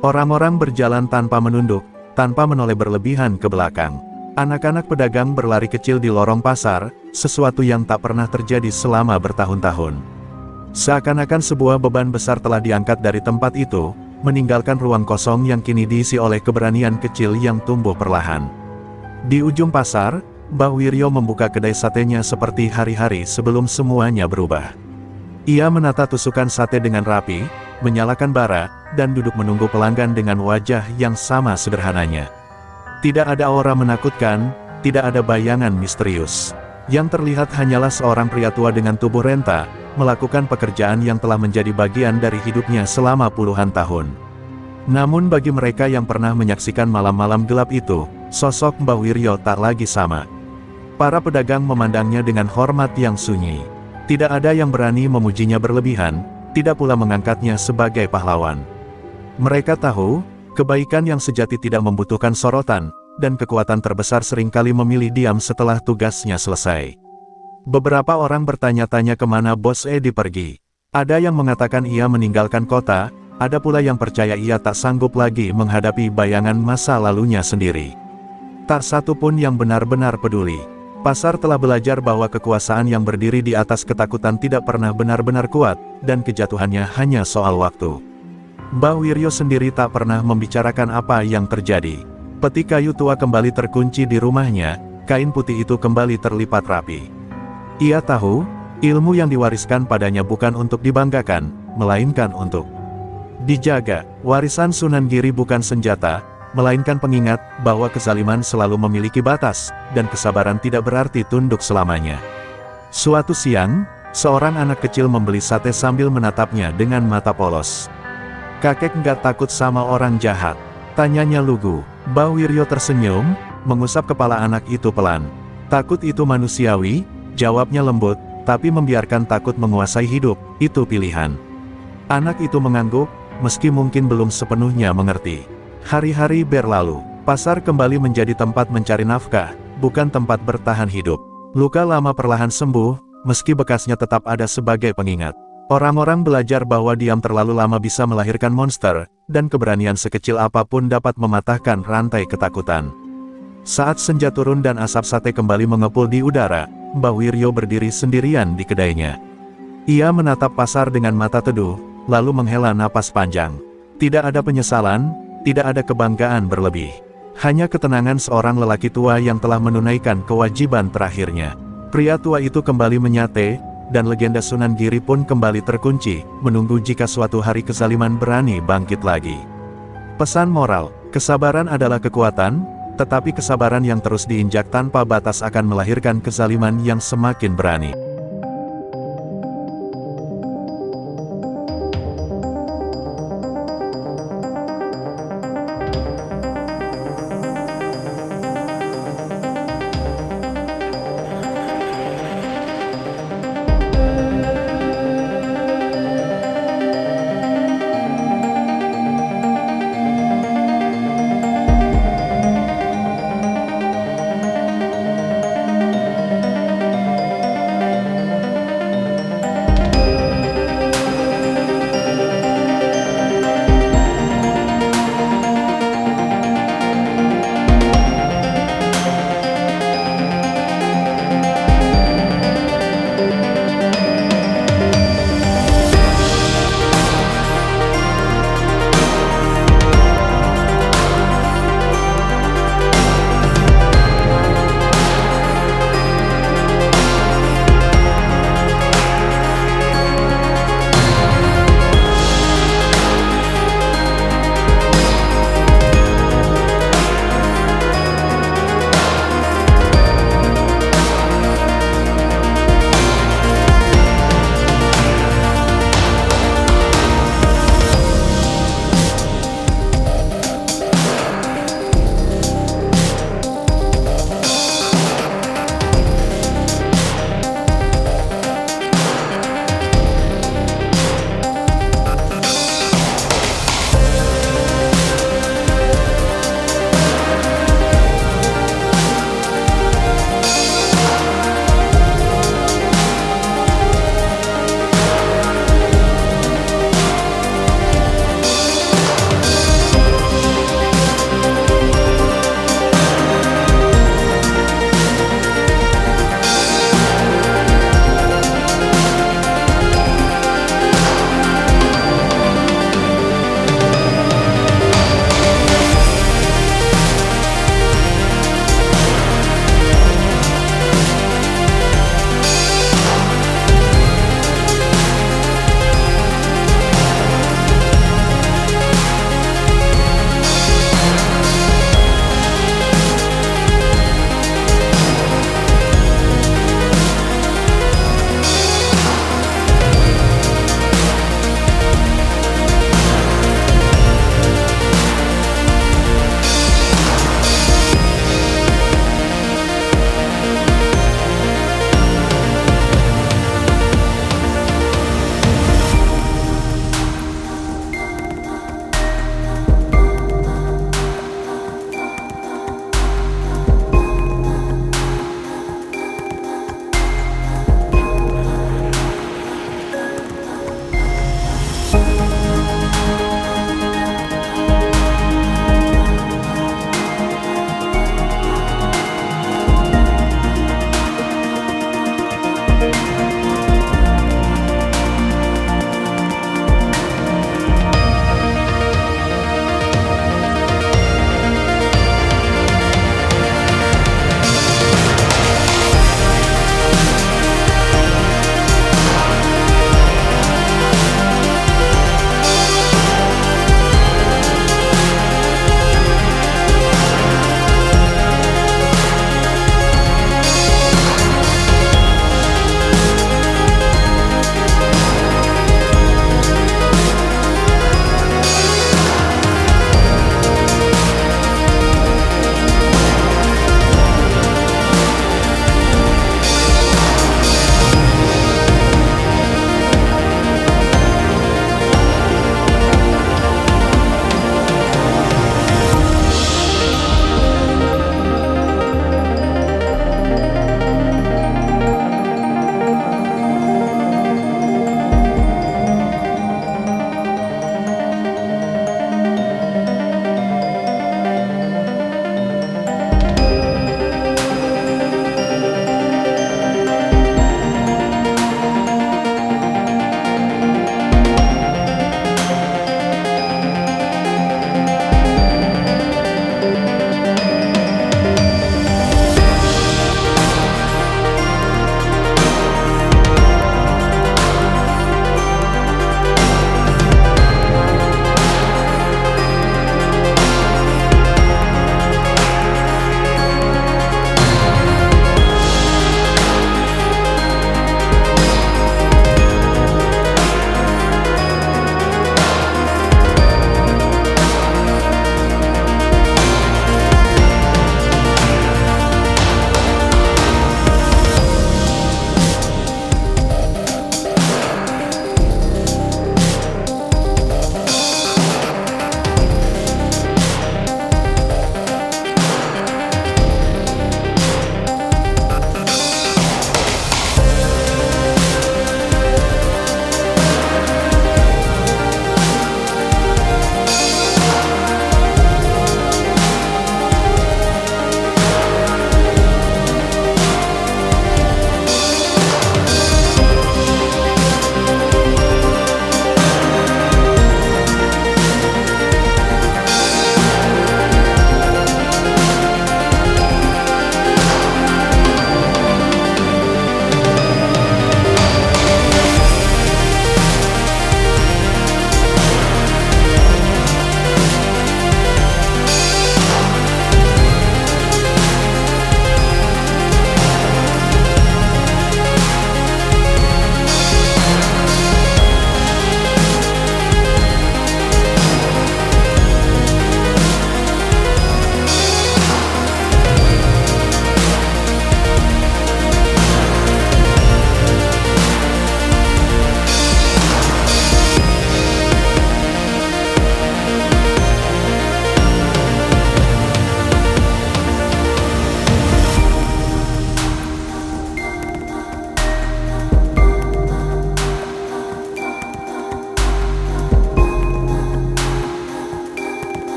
Orang-orang berjalan tanpa menunduk, tanpa menoleh berlebihan ke belakang. Anak-anak pedagang berlari kecil di lorong pasar, sesuatu yang tak pernah terjadi selama bertahun-tahun. Seakan-akan sebuah beban besar telah diangkat dari tempat itu, meninggalkan ruang kosong yang kini diisi oleh keberanian kecil yang tumbuh perlahan. Di ujung pasar, Mbah Wiryo membuka kedai satenya seperti hari-hari sebelum semuanya berubah. Ia menata tusukan sate dengan rapi, menyalakan bara, dan duduk menunggu pelanggan dengan wajah yang sama sederhananya. Tidak ada aura menakutkan, tidak ada bayangan misterius. Yang terlihat hanyalah seorang pria tua dengan tubuh renta, melakukan pekerjaan yang telah menjadi bagian dari hidupnya selama puluhan tahun. Namun bagi mereka yang pernah menyaksikan malam-malam gelap itu, sosok Mbah Wiryo tak lagi sama. Para pedagang memandangnya dengan hormat yang sunyi. Tidak ada yang berani memujinya berlebihan, tidak pula mengangkatnya sebagai pahlawan. Mereka tahu, kebaikan yang sejati tidak membutuhkan sorotan, dan kekuatan terbesar seringkali memilih diam setelah tugasnya selesai. Beberapa orang bertanya-tanya kemana Bos Edi pergi. Ada yang mengatakan ia meninggalkan kota, ada pula yang percaya ia tak sanggup lagi menghadapi bayangan masa lalunya sendiri. Tak satu pun yang benar-benar peduli. Pasar telah belajar bahwa kekuasaan yang berdiri di atas ketakutan tidak pernah benar-benar kuat, dan kejatuhannya hanya soal waktu. Mbah Wiryo sendiri tak pernah membicarakan apa yang terjadi. Peti kayu tua kembali terkunci di rumahnya, kain putih itu kembali terlipat rapi. Ia tahu, ilmu yang diwariskan padanya bukan untuk dibanggakan, melainkan untuk dijaga. Warisan Sunan Giri bukan senjata, melainkan pengingat bahwa kezaliman selalu memiliki batas, dan kesabaran tidak berarti tunduk selamanya. Suatu siang, seorang anak kecil membeli sate sambil menatapnya dengan mata polos. "Kakek nggak takut sama orang jahat?" tanyanya lugu. Mbah Wiryo tersenyum, mengusap kepala anak itu pelan. "Takut itu manusiawi," jawabnya lembut, "tapi membiarkan takut menguasai hidup, itu pilihan." Anak itu mengangguk, meski mungkin belum sepenuhnya mengerti. Hari-hari berlalu, pasar kembali menjadi tempat mencari nafkah, bukan tempat bertahan hidup. Luka lama perlahan sembuh, meski bekasnya tetap ada sebagai pengingat. Orang-orang belajar bahwa diam terlalu lama bisa melahirkan monster, dan keberanian sekecil apapun dapat mematahkan rantai ketakutan. Saat senja turun dan asap sate kembali mengepul di udara, Mbah Wiryo berdiri sendirian di kedainya. Ia menatap pasar dengan mata teduh, lalu menghela napas panjang. Tidak ada penyesalan, tidak ada kebanggaan berlebih. Hanya ketenangan seorang lelaki tua yang telah menunaikan kewajiban terakhirnya. Pria tua itu kembali menyate, dan legenda Sunan Giri pun kembali terkunci, menunggu jika suatu hari kezaliman berani bangkit lagi. Pesan moral, kesabaran adalah kekuatan, tetapi kesabaran yang terus diinjak tanpa batas akan melahirkan kezaliman yang semakin berani.